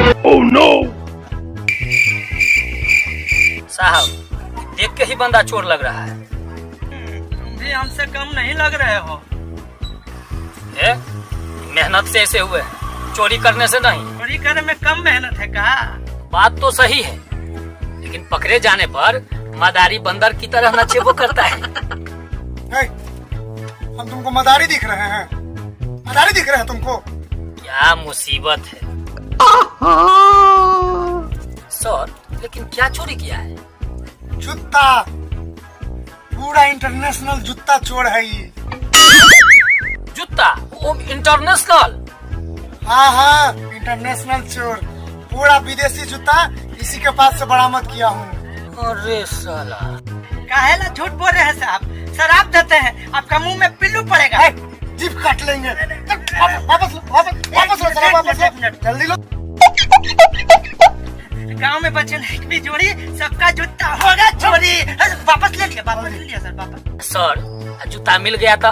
Oh no! साहब, देख के ही बंदा चोर लग रहा है। तुम भी हमसे कम नहीं लग रहे हो। मेहनत से ऐसे हुए, चोरी करने से नहीं। चोरी करने में कम मेहनत है का? बात तो सही है, लेकिन पकड़े जाने पर मदारी बंदर की तरह नचेबो करता है। हम तुमको मदारी दिख रहे हैं? मदारी दिख रहे हैं तुमको? क्या मुसीबत है सर, लेकिन क्या चोरी किया है? जूता, पूरा इंटरनेशनल जूता चोर है ये। जूता? वो इंटरनेशनल? हाँ, इंटरनेशनल चोर, पूरा विदेशी जूता इसी के पास से बरामद किया हूँ। अरे साला, काहेला झूठ बोल रहे हैं साहब? शराब देते हैं, आपका मुंह में पिल्लू पड़ेगा। जीभ काट लेंगे। वापस लो, जल्दी लो। गांव में बचे नहीं भी जोड़ी, सबका जूता होगा चोरी। वापस ले लिया सर, वापस। सर जूता मिल गया था,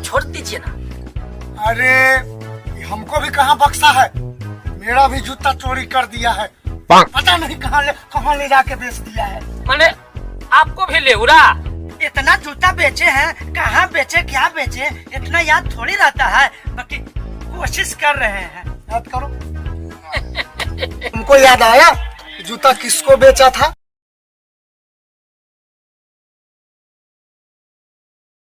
छोड़ दीजिए ना। अरे हमको भी कहाँ बक्सा है, मेरा भी जूता चोरी कर दिया है। पता नहीं कहाँ ले जाके बेच दिया है। मैंने आपको भी ले उड़ा। इतना जूता बेचे हैं, कहाँ बेचे क्या बेचे इतना याद थोड़ी रहता है, बाकी कोशिश कर रहे हैं। याद करो। तुमको याद आया जूता किसको बेचा था?